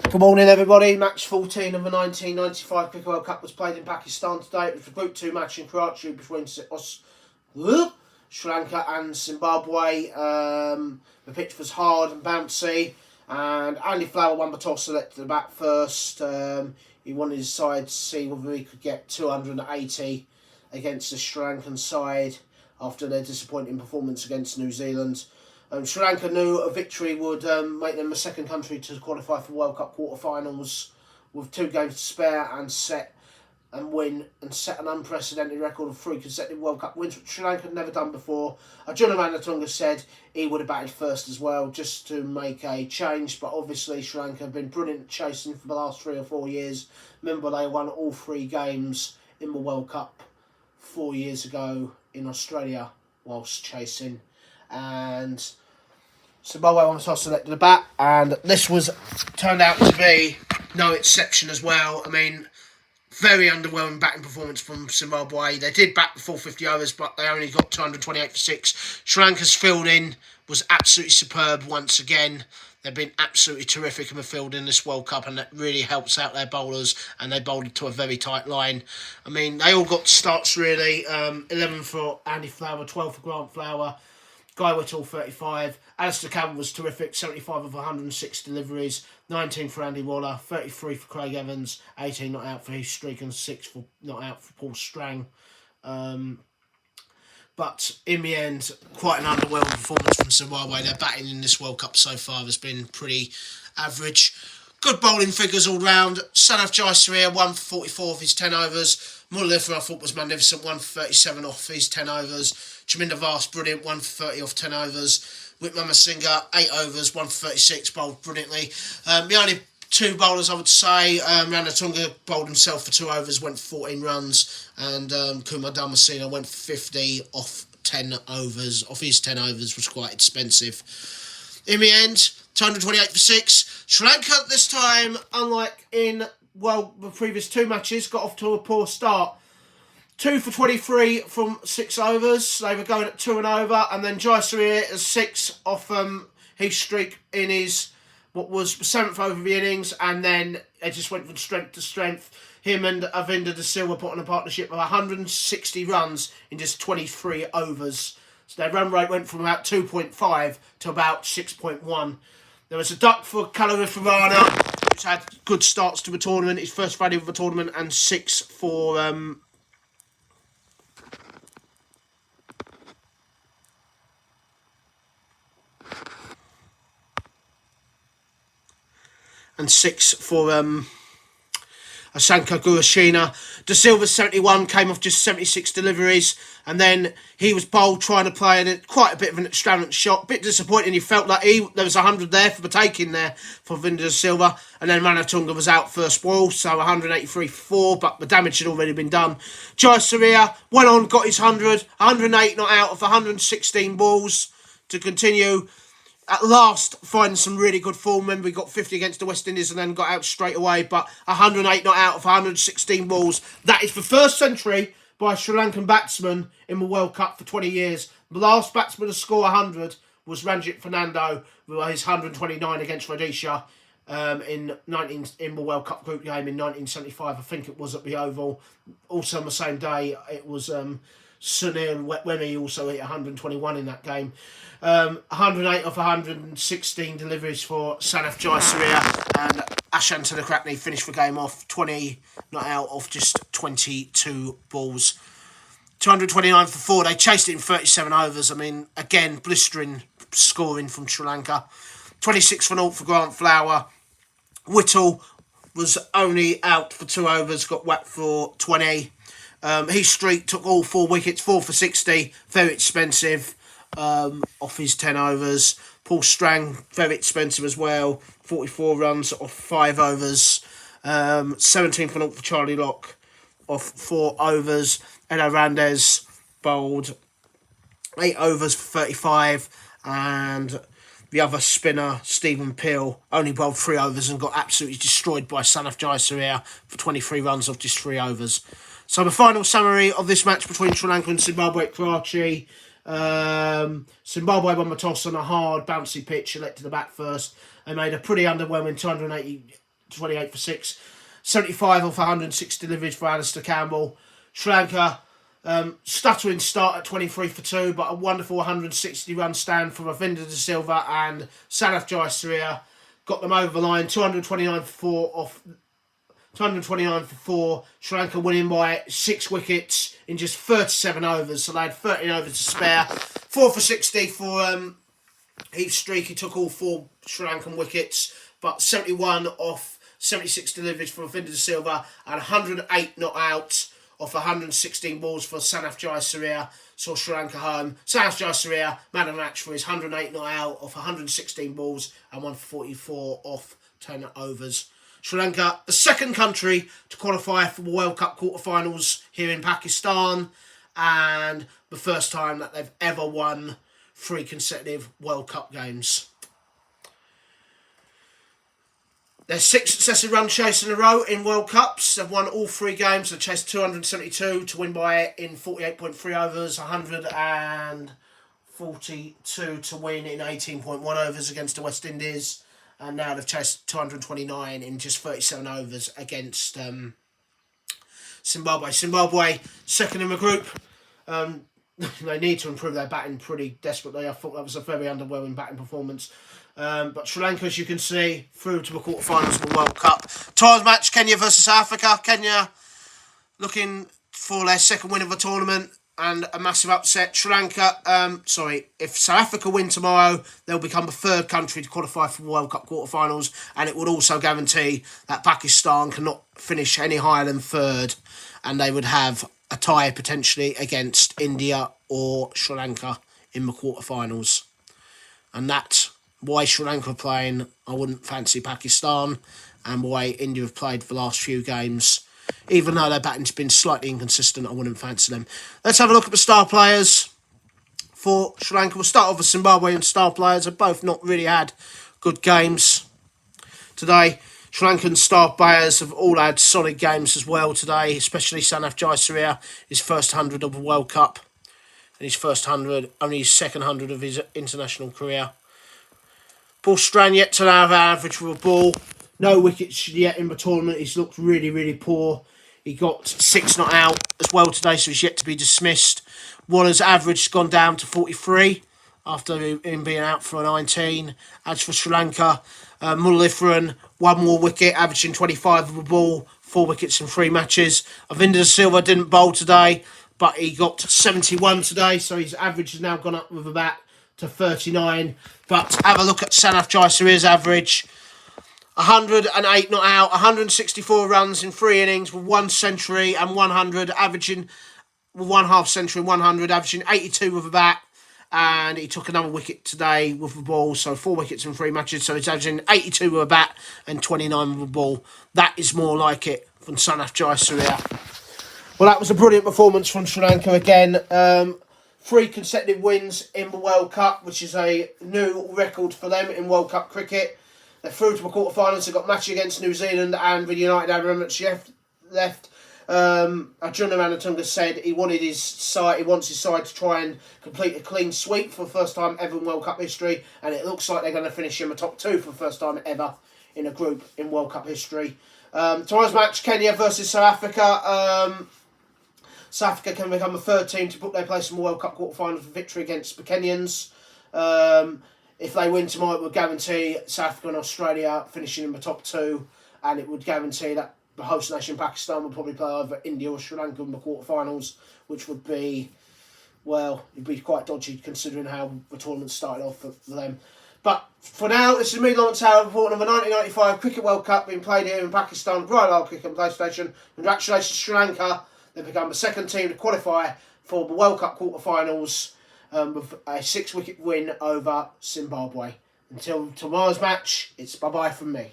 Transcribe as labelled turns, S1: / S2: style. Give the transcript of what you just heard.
S1: Good morning, everybody. Match 14 of the 1995 Cricket World Cup was played in Pakistan today. It was a Group 2 match in Karachi between Sri Lanka and Zimbabwe. The pitch was hard and bouncy, and Andy Flower won the toss, selected the bat first. He wanted his side to see whether he could get 280 against the Sri Lankan side after their disappointing performance against New Zealand. Sri Lanka knew a victory would make them the second country to qualify for World Cup quarterfinals with 2 games to spare and set an unprecedented record of 3 consecutive World Cup wins, which Sri Lanka had never done before. Arjuna Ranatunga said he would have batted first as well, just to make a change, but obviously Sri Lanka have been brilliant at chasing for the last 3 or 4 years. Remember, they won all 3 games in the World Cup 4 years ago in Australia whilst chasing. And Zimbabwe won the toss, selected the bat, and this turned out to be no exception as well. I mean, very underwhelming batting performance from Zimbabwe. They did bat the full 50 overs, but they only got 228 for 6. Sri Lanka's fielding was absolutely superb once again. They've been absolutely terrific in the field in this World Cup, and that really helps out their bowlers, and they bowled to a very tight line. I mean, they all got starts really. 11 for Andy Flower, 12 for Grant Flower, Guy Whittle, 35. Alistair Campbell was terrific, 75 of 106 deliveries. 19 for Andy Waller, 33 for Craig Evans, 18 not out for Heath Streak, and 6 for not out for Paul Strang. But in the end, quite an underwhelming performance from Zimbabwe. Their batting in this World Cup so far has been pretty average. Good bowling figures all round. Sanath Jayasuriya, 1 for 44 of his 10 overs. Mulliffer, I thought, was magnificent, 1 for 37 off his 10 overs. Chaminda Vast, brilliant, 1 for 30 off 10 overs. Whitmama Singer, 8 overs, 1 for 36, bowled brilliantly. The only 2 bowlers I would say, Ranatunga bowled himself for 2 overs, went for 14 runs, and Kumar Dharmasena went for 50 off 10 overs. Off his 10 overs was quite expensive. In the end, 228 for 6. Sri Lanka this time, unlike in the previous 2 matches, got off to a poor start. 2 for 23 from 6 overs. They were going at 2 and over, and then Jayasuriya is 6 off Heath Streak in his what was the 7th over the innings, and then it just went from strength to strength. Him and Aravinda de Silva put on a partnership of 160 runs in just 23 overs. So their run rate went from about 2.5 to about 6.1. There was a duck for Karachi, which had good starts to the tournament, his first value of the tournament, and 6 for Asanka Gurashina. De Silva 71 came off just 76 deliveries, and then he was bowled trying to play quite a bit of an extravagant shot. A bit disappointing. He felt like there was 100 there for the taking there for Aravinda de Silva, and then Ranatunga was out first ball, so 183 for 4, but the damage had already been done. Jayasuriya went on, got his 100, 108 not out of 116 balls to continue. At last, finding some really good form. Remember, he got 50 against the West Indies and then got out straight away. But 108 not out of 116 balls. That is the first century by a Sri Lankan batsman in the World Cup for 20 years. The last batsman to score 100 was Ranjit Fernando with his 129 against Rhodesia in the World Cup group game in 1975. I think it was at the Oval. Also on the same day, it was Sunil Wemi also hit 121 in that game. 108 off 116 deliveries for Sanath Jayasuriya, and Ashan Thanakrakne finished the game off 20 not out off just 22 balls. 229 for 4. They chased it in 37 overs. I mean, again, blistering scoring from Sri Lanka. 26 for 0 for Grant Flower. Whittle was only out for 2 overs, got whacked for 20. Heath Streak took all 4 wickets, 4 for 60, very expensive off his 10 overs. Paul Strang, very expensive as well, 44 runs off 5 overs. 17 for 0 for Charlie Locke off 4 overs. And Hernandez bowled 8 overs for 35, and the other spinner, Stephen Peel, only bowled 3 overs and got absolutely destroyed by Sanath Jayasuriya for 23 runs off just 3 overs. So the final summary of this match between Sri Lanka and Zimbabwe at Karachi. Zimbabwe won the toss on a hard, bouncy pitch, elected the bat first. They made a pretty underwhelming 280 28 for 6. 75 off 106 deliveries for Alistair Campbell. Sri Lanka, stuttering start at 23 for 2, but a wonderful 160 run stand from Aravinda de Silva and Sanath Jayasuriya. Got them over the line, 229 for 4 off 229 for 4. Sri Lanka winning by 6 wickets in just 37 overs. So they had 13 overs to spare. 4 for 60 for Heath Streak. He took all 4 Sri Lankan wickets. But 71 off 76 deliveries for Aravinda de Silva. And 108 not out off 116 balls for Sanath Jayasuriya. Saw Sri Lanka home. Sanath Jayasuriya, man of the match for his 108 not out off 116 balls. And 144 off 10 overs. Sri Lanka, the second country to qualify for the World Cup quarterfinals here in Pakistan, and the first time that they've ever won 3 consecutive World Cup games. There's 6 successive run chases in a row in World Cups. They've won all 3 games. They chased 272 to win by in 48.3 overs, 142 to win in 18.1 overs against the West Indies. And now they've chased 229 in just 37 overs against Zimbabwe. Zimbabwe, second in the group. They need to improve their batting pretty desperately. I thought that was a very underwhelming batting performance. But Sri Lanka, as you can see, through to the quarterfinals of the World Cup. Times match, Kenya versus South Africa. Kenya looking for their second win of the tournament. And a massive upset. Sri Lanka, if South Africa win tomorrow, they'll become the third country to qualify for the World Cup quarterfinals, and it would also guarantee that Pakistan cannot finish any higher than third, and they would have a tie potentially against India or Sri Lanka in the quarterfinals. And that's why Sri Lanka are playing. I wouldn't fancy Pakistan, and why India have played the last few games. Even though their batting's been slightly inconsistent, I wouldn't fancy them. Let's have a look at the star players for Sri Lanka. We'll start off with Zimbabwean star players. They've both not really had good games today. Sri Lankan star players have all had solid games as well today, especially Sanath Jayasuriya, his first 100 of the World Cup. And his first 100, only his second 100 of his international career. Paul Strand yet to have an average for a ball. No wickets yet in the tournament. He's looked really, really poor. He got 6 not out as well today, so he's yet to be dismissed. Waller's average has gone down to 43 after him being out for a 19. As for Sri Lanka, Muralitharan, 1 more wicket, averaging 25 of the ball, 4 wickets in 3 matches. Aravinda de Silva didn't bowl today, but he got 71 today, so his average has now gone up with a bat to 39. But have a look at Sanath Jayasuriya's average. 108 not out, 164 runs in 3 innings with 1 century and 100, averaging 1 half century and 100, averaging 82 with a bat. And he took another wicket today with the ball, so 4 wickets in 3 matches. So he's averaging 82 with a bat and 29 with the ball. That is more like it from Sanath Jayasuriya. Well, that was a brilliant performance from Sri Lanka again. 3 consecutive wins in the World Cup, which is a new record for them in World Cup cricket. They're through to the quarterfinals. They've got a match against New Zealand and the United Arab Emirates left. Arjuna Ranatunga said he wants his side to try and complete a clean sweep for the first time ever in World Cup history, and it looks like they're going to finish in the top 2 for the first time ever in a group in World Cup history. Tomorrow's match, Kenya versus South Africa. South Africa can become the 3rd team to put their place in the World Cup quarterfinals for victory against the Kenyans. If they win tomorrow, it would guarantee South Africa and Australia finishing in the top 2, and it would guarantee that the host nation Pakistan would probably play either India or Sri Lanka in the quarterfinals, which would be, well, it'd be quite dodgy considering how the tournament started off for them. But for now, this is me, Lawrence Howard, reporting on the 1995 Cricket World Cup being played here in Pakistan, Royal Isle Cricket and PlayStation. Congratulations to Sri Lanka. They've become the 2nd team to qualify for the World Cup quarterfinals with a 6-wicket win over Zimbabwe. Until tomorrow's match, it's bye-bye from me.